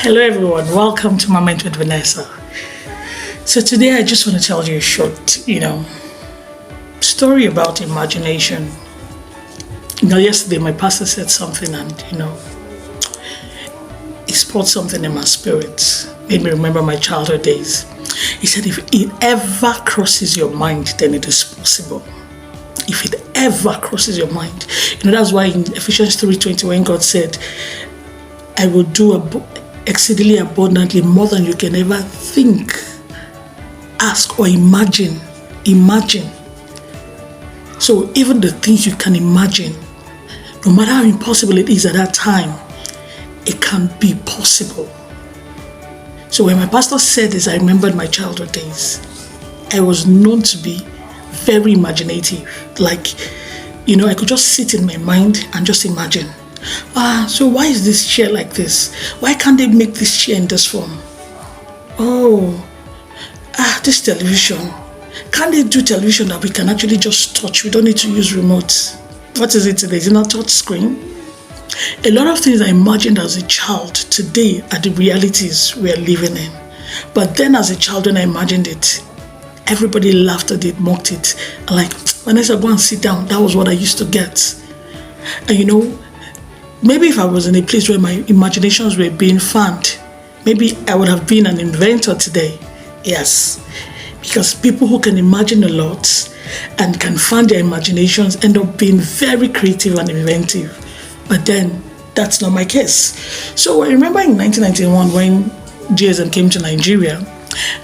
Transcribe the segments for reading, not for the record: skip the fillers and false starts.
Hello everyone, welcome to Moment with Vanessa. So today I just want to tell you a short, story about imagination. Yesterday my pastor said something and, it sparked something in my spirit, made me remember my childhood days. He said, if it ever crosses your mind, then it is possible. If it ever crosses your mind. That's why in Ephesians 3:20, when God said, I will do exceedingly abundantly more than you can ever think, ask or imagine. So even the things you can imagine, no matter how impossible it is at that time, it can be possible. So when my pastor said this, I remembered my childhood days. I was known to be very imaginative. I could just sit in my mind and just imagine. So why is this chair like this? Why can't they make this chair in this form? This television. Can't they do television that we can actually just touch? We don't need to use remotes. What is it today? Is it not touch screen? A lot of things I imagined as a child today are the realities we are living in. But then as a child, when I imagined it, everybody laughed at it, mocked it. Vanessa, go and sit down. That was what I used to get. And maybe if I was in a place where my imaginations were being fanned, maybe I would have been an inventor today. Yes. Because people who can imagine a lot and can fan their imaginations end up being very creative and inventive. But then, that's not my case. So I remember in 1991 when GSM came to Nigeria,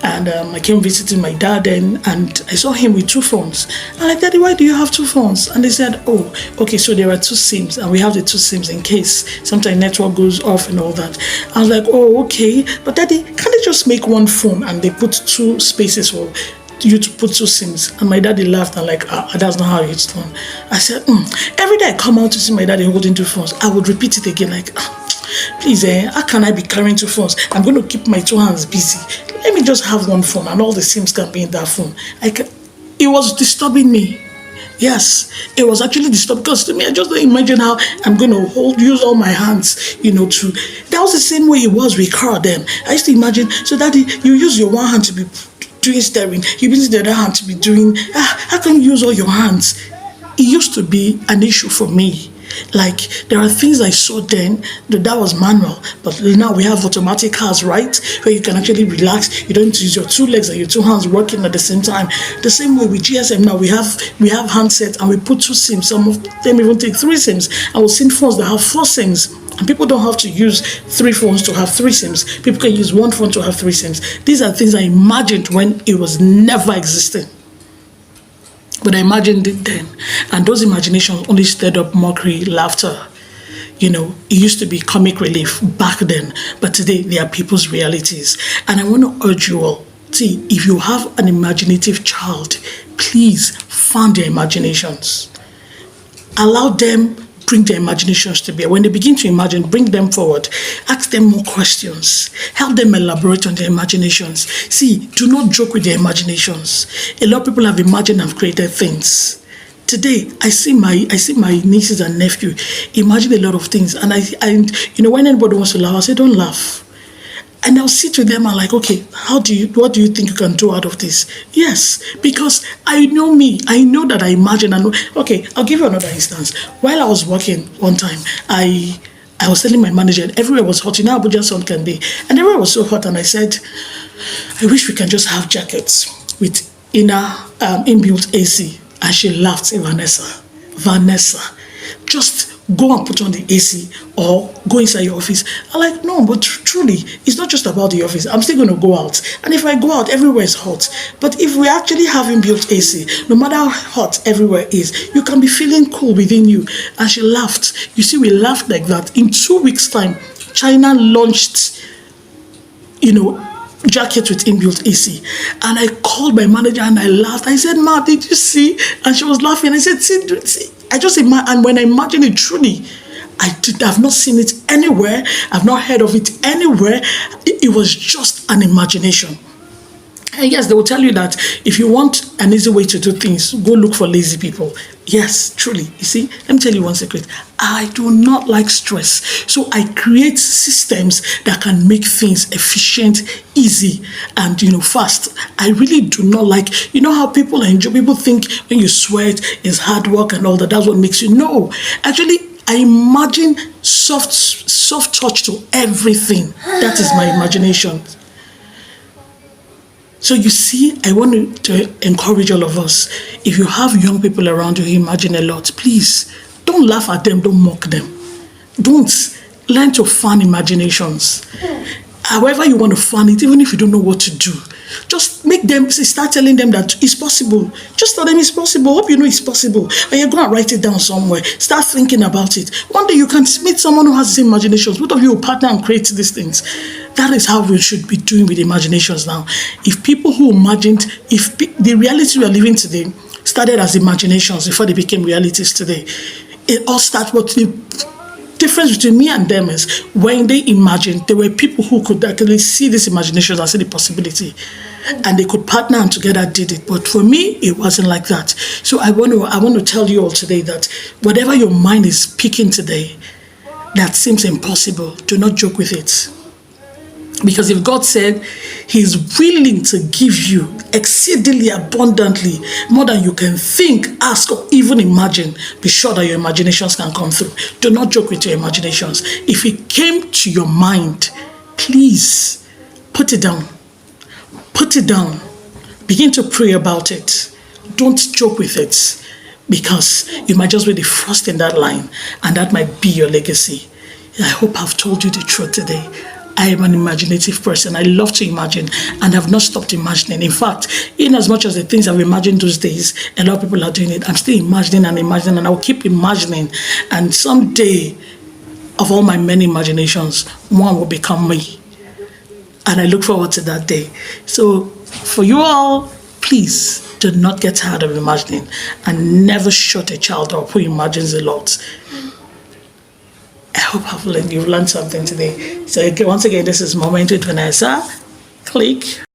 and I came visiting my dad then, and I saw him with two phones. I'm like, Daddy, why do you have two phones? And they said, oh, okay, so there are two SIMs, and we have the two SIMs in case sometimes network goes off and all that. I was like, oh, okay, but Daddy, can't they just make one phone and they put two spaces for you to put two SIMs? And my daddy laughed and that's not how it's done. I said, every day I come out to see my daddy holding two phones, I would repeat it again, please, how can I be carrying two phones? I'm going to keep my two hands busy. Let me just have one phone and all the SIMs can be in that phone. It was disturbing me. Yes, it was actually disturbing because to me, I just don't imagine how I'm going to use all my hands, that was the same way it was with car then. I used to imagine, so Daddy, you use your one hand to be doing steering, you use the other hand to be doing, how can you use all your hands? It used to be an issue for me. There are things I saw then that was manual, but now we have automatic cars, right? Where you can actually relax. You don't need to use your two legs and your two hands working at the same time. The same way with GSM now, we have handsets and we put two SIMs. Some of them even take three SIMs. I was seeing phones that have four SIMs. And people don't have to use three phones to have three SIMs. People can use one phone to have three SIMs. These are things I imagined when it was never existing. But I imagined it then. And those imaginations only stirred up mockery, laughter. It used to be comic relief back then. But today, they are people's realities. And I want to urge you all, see, if you have an imaginative child, please fan their imaginations. Allow them bring their imaginations to bear. When they begin to imagine, bring them forward. Ask them more questions. Help them elaborate on their imaginations. See, do not joke with their imaginations. A lot of people have imagined and created things. Today, I see my nieces and nephew imagine a lot of things. And when anybody wants to laugh, I say, don't laugh. And I'll sit with them and okay, what do you think you can do out of this? Yes, because I know me. I know that I imagine. Okay, I'll give you another instance. While I was working one time, I was telling my manager, everywhere was hot. Abuja sun can be. And everywhere was so hot. And I said, I wish we can just have jackets with inner inbuilt AC. And she laughed, say, Vanessa, just go and put on the AC or go inside your office. I'm no, but truly, it's not just about the office. I'm still going to go out. And if I go out, everywhere is hot. But if we actually have inbuilt AC, no matter how hot everywhere is, you can be feeling cool within you. And she laughed. You see, we laughed like that. In 2 weeks' time, China launched, jacket with inbuilt AC. And I called my manager and I laughed. I said, Ma, did you see? And she was laughing. I said, see. I just imagine, and when I imagine it truly, I've not seen it anywhere. I've not heard of it anywhere. It was just an imagination. And yes, they will tell you that if you want an easy way to do things, go look for lazy people. Yes, truly. You see, let me tell you one secret. I do not like stress. So I create systems that can make things efficient, easy, and fast. I really do not like, how people enjoy, people think when you sweat is hard work and all that. That's what makes you know. Actually, I imagine soft touch to everything. That is my imagination. So you see, I want to encourage all of us. If you have young people around you who imagine a lot, please don't laugh at them, don't mock them. Don't. Learn to fan imaginations. However you want to fan it, even if you don't know what to do, just make them, start telling them that it's possible. Just tell them it's possible. Hope you know it's possible. And you're going to write it down somewhere. Start thinking about it. One day you can meet someone who has the same imaginations. Both of you will partner and create these things. That is how we should be doing with imaginations now. If people who imagined, if the reality we are living today started as imaginations before they became realities today, it all starts with the difference between me and them is when they imagined, there were people who could actually see these imaginations and see the possibility, and they could partner and together did it. But for me, it wasn't like that. So I want to tell you all today that whatever your mind is picking today that seems impossible, do not joke with it. Because if God said He's willing to give you exceedingly abundantly, more than you can think, ask, or even imagine, be sure that your imaginations can come through. Do not joke with your imaginations. If it came to your mind, please put it down. Put it down. Begin to pray about it. Don't joke with it, because you might just be the first in that line, and that might be your legacy. I hope I've told you the truth today. I am an imaginative person. I love to imagine, and I've not stopped imagining. In fact, in as much as the things I've imagined those days, a lot of people are doing it, I'm still imagining, and I'll keep imagining. And someday, of all my many imaginations, one will become me. And I look forward to that day. So for you all, please do not get tired of imagining, and never shut a child up who imagines a lot. I hope you've learned something today. So once again, this is Moment with Vanessa. Click.